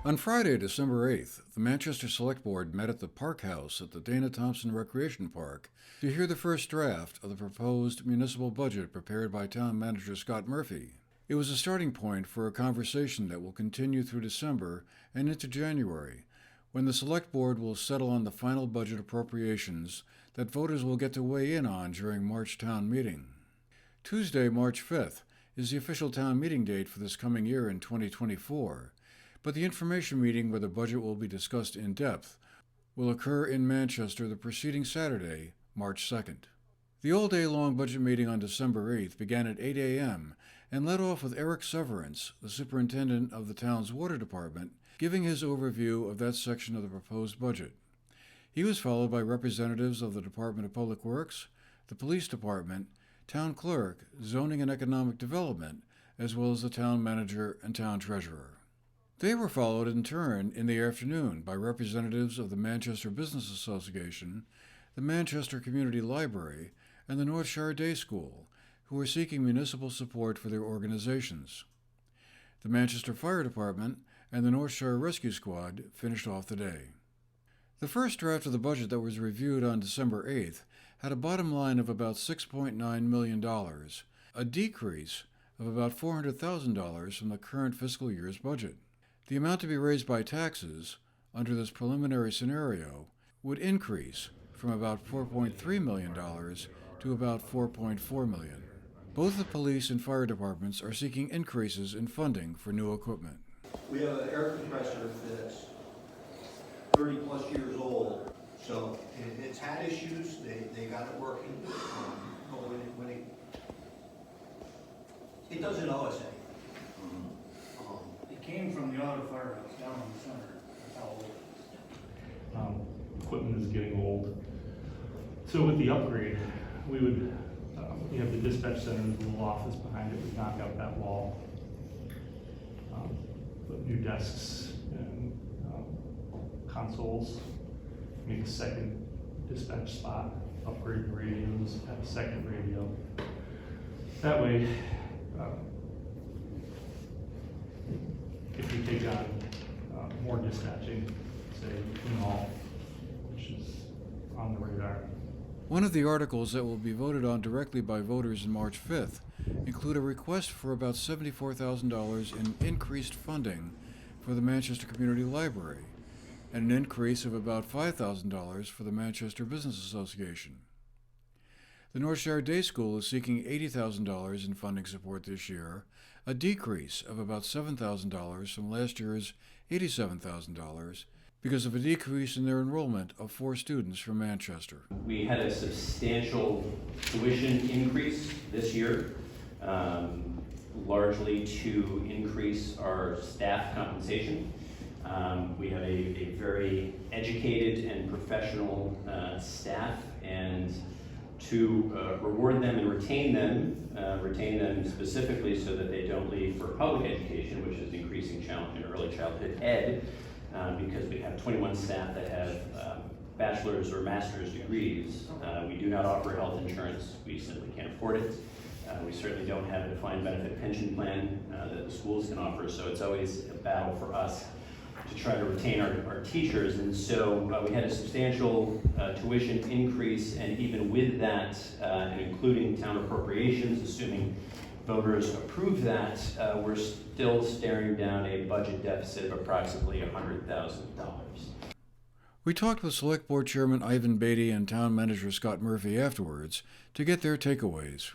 On Friday, December 8th, the Manchester Select Board met at the Park House at the Dana Thompson Recreation Park to hear the first draft of the proposed municipal budget prepared by Town Manager Scott Murphy. It was a starting point for a conversation that will continue through December and into January, when the Select Board will settle on the final budget appropriations that voters will get to weigh in on during March town meeting. Tuesday, March 5th, is the official town meeting date for this coming year in 2024, but the information meeting where the budget will be discussed in depth will occur in Manchester the preceding Saturday, March 2nd. The all-day-long budget meeting on December 8th began at 8 a.m. and led off with Eric Severance, the superintendent of the town's water department, giving his overview of that section of the proposed budget. He was followed by representatives of the Department of Public Works, the Police Department, Town Clerk, Zoning and Economic Development, as well as the Town Manager and Town Treasurer. They were followed in turn in the afternoon by representatives of the Manchester Business Association, the Manchester Community Library, and the Northshire Day School, who were seeking municipal support for their organizations. The Manchester Fire Department and the Northshire Rescue Squad finished off the day. The first draft of the budget that was reviewed on December 8th had a bottom line of about $6.9 million, a decrease of about $400,000 from the current fiscal year's budget. The amount to be raised by taxes, under this preliminary scenario, would increase from about $4.3 million to about $4.4 million. Both the police and fire departments are seeking increases in funding for new equipment. We have an air compressor that's 30 plus years old, so it's had issues. They got it working. But when it doesn't owe us anything. It came from the auto firehouse down in the center. That's how old it is. Equipment is getting old. So with the upgrade, we would, we have the dispatch center, there's a little office behind it, we'd knock out that wall. Put new desks and consoles, make a second dispatch spot, upgrade the radios, have a second radio. That way, if we take on more dispatching, say in Hall, which is on the radar. One of the articles that will be voted on directly by voters on March 5th include a request for about $74,000 in increased funding for the Manchester Community Library and an increase of about $5,000 for the Manchester Business Association. The Northshire Day School is seeking $80,000 in funding support this year, a decrease of about $7,000 from last year's $87,000 because of a decrease in their enrollment of 4 students from Manchester. We had a substantial tuition increase this year, largely to increase our staff compensation. We have a very educated and professional staff, and to reward them and retain them specifically so that they don't leave for public education, which is an increasing challenge in early childhood ed, because we have 21 staff that have bachelor's or master's degrees. We do not offer health insurance. We simply can't afford it. We certainly don't have a defined benefit pension plan that the schools can offer, so it's always a battle for us to try to retain our teachers. And so we had a substantial tuition increase, and even with that, and including town appropriations, assuming voters approve that, we're still staring down a budget deficit of approximately $100,000. We talked with Select Board Chairman Ivan Beatty and Town Manager Scott Murphy afterwards to get their takeaways.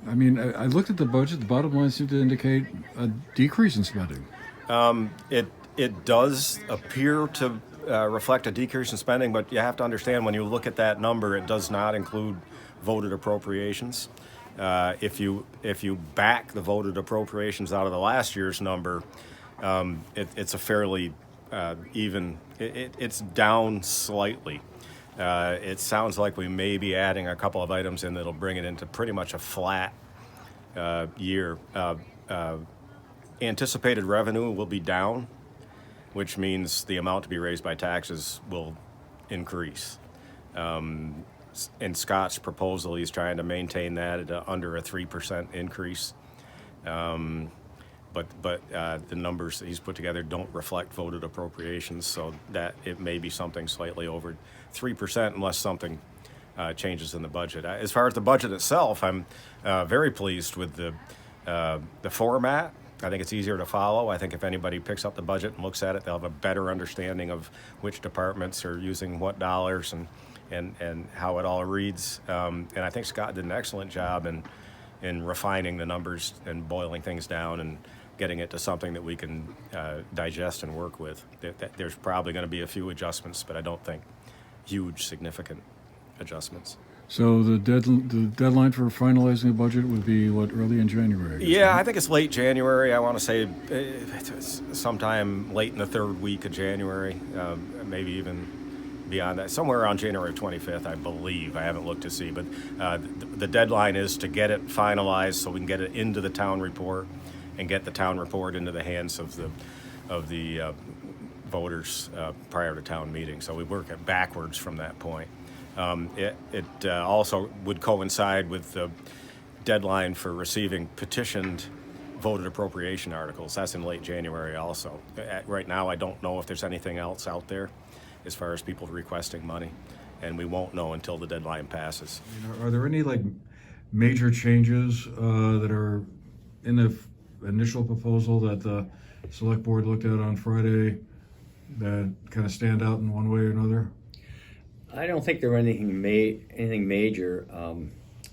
I mean, I looked at the budget. The bottom line seemed to indicate a decrease in spending. It does appear to reflect a decrease in spending, but you have to understand when you look at that number, it does not include voted appropriations. If you back the voted appropriations out of the last year's number, it's a fairly even. It's down slightly. It sounds like we may be adding a couple of items in that'll bring it into pretty much a flat year. Anticipated revenue will be down, which means the amount to be raised by taxes will increase. In Scott's proposal, he's trying to maintain that at under a 3% increase. but the numbers that he's put together don't reflect voted appropriations, so that it may be something slightly over 3% unless something changes in the budget. As far as the budget itself, I'm very pleased with the format. I think it's easier to follow. I think if anybody picks up the budget and looks at it, they'll have a better understanding of which departments are using what dollars and how it all reads. And I think Scott did an excellent job in refining the numbers and boiling things down and getting it to something that we can digest and work with. There's probably going to be a few adjustments, but I don't think huge, significant adjustments. So the deadline for finalizing the budget would be, what, early in January? I guess, Yeah, right? I think it's late January. I want to say sometime late in the third week of January, maybe even beyond that, somewhere around January 25th, I believe. I haven't looked to see, but the deadline is to get it finalized so we can get it into the town report and get the town report into the hands of the voters prior to town meeting. So we work it backwards from that point. It also would coincide with the deadline for receiving petitioned voted appropriation articles. That's in late January also. Right now, I don't know if there's anything else out there as far as people requesting money, and we won't know until the deadline passes. Are there any major changes that are in the initial proposal that the select board looked at on Friday that kind of stand out in one way or another? I don't think there were anything major.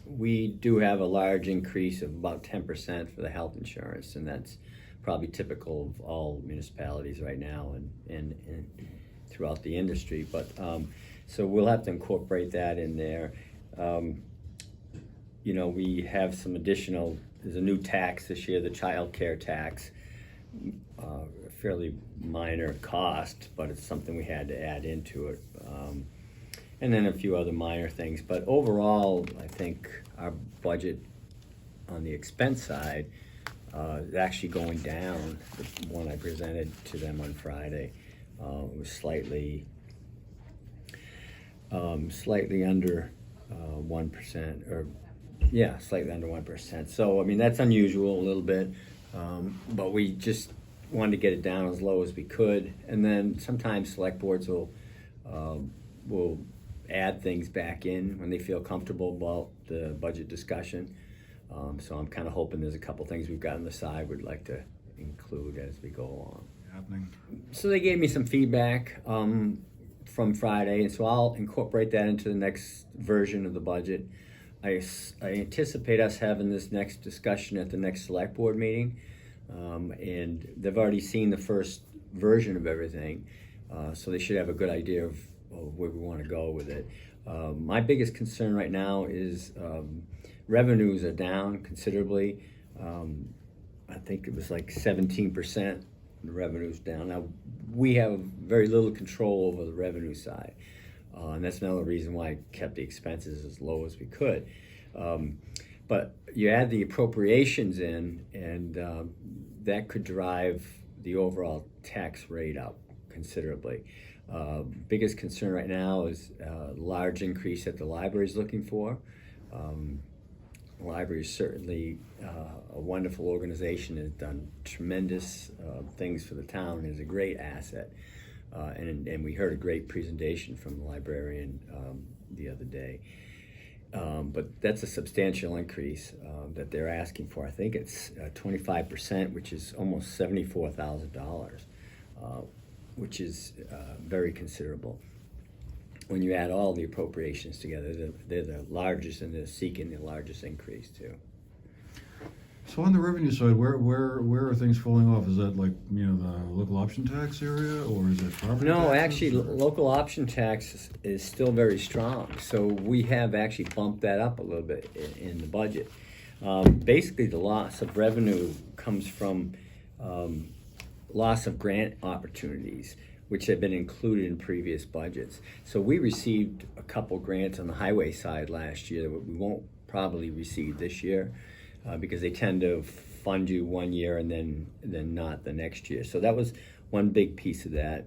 We do have a large increase of about 10% for the health insurance, and that's probably typical of all municipalities right now and throughout the industry. But so we'll have to incorporate that in there. We have some additional. There's a new tax this year, the child care tax. A fairly minor cost, but it's something we had to add into it. And then a few other minor things. But overall, I think our budget on the expense side is actually going down. The one I presented to them on Friday was slightly under 1%, or slightly under 1%. So, I mean, that's unusual a little bit, but we just wanted to get it down as low as we could. And then sometimes select boards will add things back in when they feel comfortable about the budget discussion. So I'm kind of hoping there's a couple things we've got on the side we'd like to include as we go along. Happening. So they gave me some feedback from Friday, and so I'll incorporate that into the next version of the budget. I anticipate us having this next discussion at the next select board meeting, and they've already seen the first version of everything, so they should have a good idea of where we want to go with it. My biggest concern right now is revenues are down considerably. I think it was like 17%. The revenue's down. Now, we have very little control over the revenue side, and that's another reason why I kept the expenses as low as we could. But you add the appropriations in, and that could drive the overall tax rate up considerably. Biggest concern right now is a large increase that the library is looking for. The library is certainly a wonderful organization, has done tremendous things for the town, is a great asset. And we heard a great presentation from the librarian the other day. But that's a substantial increase that they're asking for. I think it's 25%, which is almost $74,000, which is very considerable. When you add all the appropriations together, they're the largest, and they're seeking the largest increase too. So on the revenue side, where are things falling off? Is that the local option tax area, or is it property No, taxes? actually, local option tax is still very strong. So we have actually bumped that up a little bit in the budget. Basically, the loss of revenue comes from loss of grant opportunities, which have been included in previous budgets. So we received a couple grants on the highway side last year that we won't probably receive this year because they tend to fund you one year and then not the next year. So that was one big piece of that.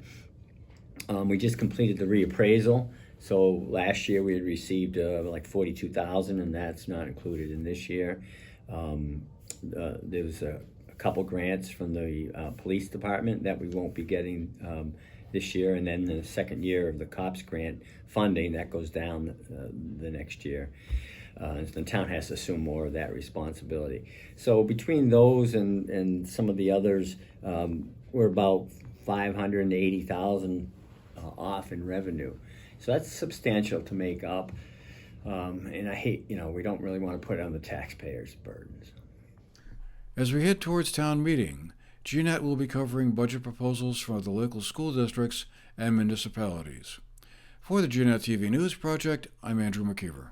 We just completed the reappraisal. So last year we had received like $42,000, and that's not included in this year. There was a couple grants from the police department that we won't be getting this year, and then the second year of the COPS grant funding that goes down the next year. The town has to assume more of that responsibility. So between those and some of the others, we're about $580,000 off in revenue. So that's substantial to make up. And I hate, we don't really want to put it on the taxpayers' burdens. As we head towards town meeting, GNAT will be covering budget proposals for the local school districts and municipalities. For the GNAT-TV News Project, I'm Andrew McKeever.